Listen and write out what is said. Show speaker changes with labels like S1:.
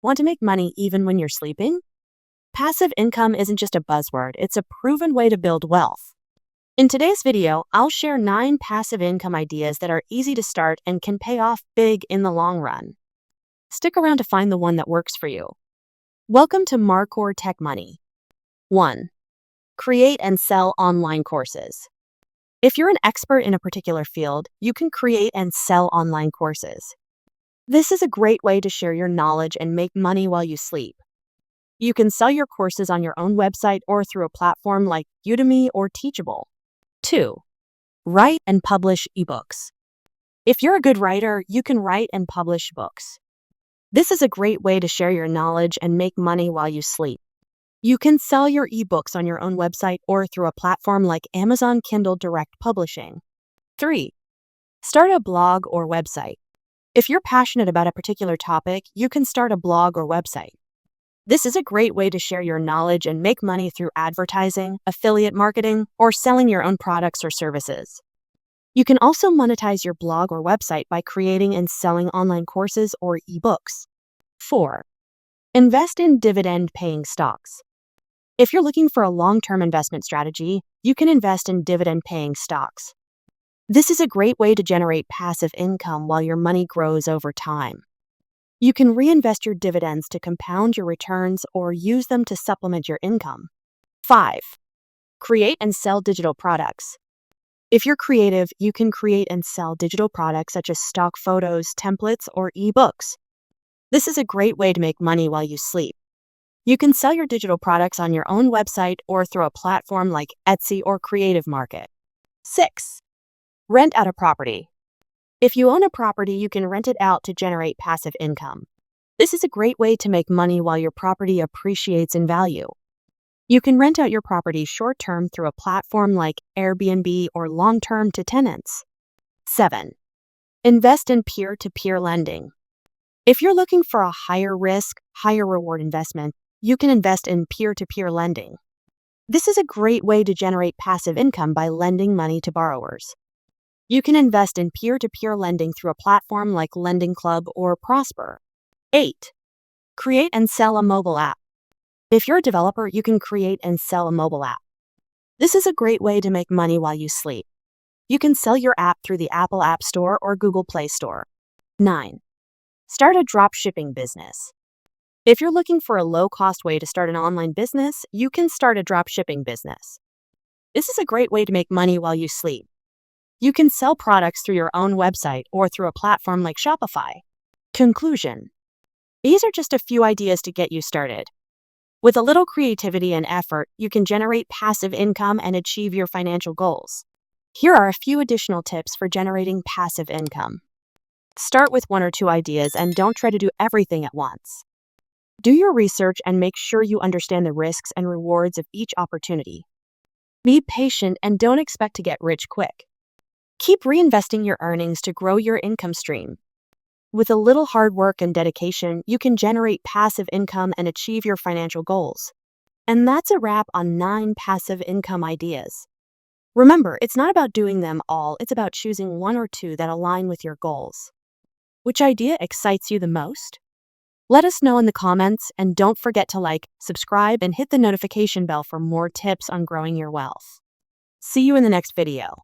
S1: Want to make money even when you're sleeping? Passive income isn't just a buzzword, it's a proven way to build wealth. In today's video, I'll share 9 passive income ideas that are easy to start and can pay off big in the long run. Stick around to find the one that works for you. Welcome to Marcor Tech Money. 1. Create and sell online courses. If you're an expert in a particular field, you can create and sell online courses. This is a great way to share your knowledge and make money while you sleep. You can sell your courses on your own website or through a platform like Udemy or Teachable. 2. Write and publish ebooks. If you're a good writer, you can write and publish books. This is a great way to share your knowledge and make money while you sleep. You can sell your ebooks on your own website or through a platform like Amazon Kindle Direct Publishing. 3. Start a blog or website. If you're passionate about a particular topic, you can start a blog or website. This is a great way to share your knowledge and make money through advertising, affiliate marketing, or selling your own products or services. You can also monetize your blog or website by creating and selling online courses or ebooks. 4. Invest in dividend-paying stocks. If you're looking for a long-term investment strategy, you can invest in dividend-paying stocks. This is a great way to generate passive income while your money grows over time. You can reinvest your dividends to compound your returns or use them to supplement your income. 5. Create and sell digital products. If you're creative, you can create and sell digital products such as stock photos, templates, or ebooks. This is a great way to make money while you sleep. You can sell your digital products on your own website or through a platform like Etsy or Creative Market. 6. Rent out a property. If you own a property, you can rent it out to generate passive income. This is a great way to make money while your property appreciates in value. You can rent out your property short-term through a platform like Airbnb or long-term to tenants. 7. Invest in peer-to-peer lending. If you're looking for a higher risk, higher reward investment, you can invest in peer-to-peer lending. This is a great way to generate passive income by lending money to borrowers. You can invest in peer-to-peer lending through a platform like Lending Club or Prosper. 8. Create and sell a mobile app. If you're a developer, you can create and sell a mobile app. This is a great way to make money while you sleep. You can sell your app through the Apple App Store or Google Play Store. 9. Start a dropshipping business. If you're looking for a low-cost way to start an online business, you can start a dropshipping business. This is a great way to make money while you sleep. You can sell products through your own website or through a platform like Shopify. Conclusion. These are just a few ideas to get you started. With a little creativity and effort, you can generate passive income and achieve your financial goals. Here are a few additional tips for generating passive income. Start with 1 or 2 ideas and don't try to do everything at once. Do your research and make sure you understand the risks and rewards of each opportunity. Be patient and don't expect to get rich quick. Keep reinvesting your earnings to grow your income stream. With a little hard work and dedication, you can generate passive income and achieve your financial goals. And that's a wrap on 9 passive income ideas. Remember, it's not about doing them all, it's about choosing 1 or 2 that align with your goals. Which idea excites you the most? Let us know in the comments, and don't forget to like, subscribe, and hit the notification bell for more tips on growing your wealth. See you in the next video.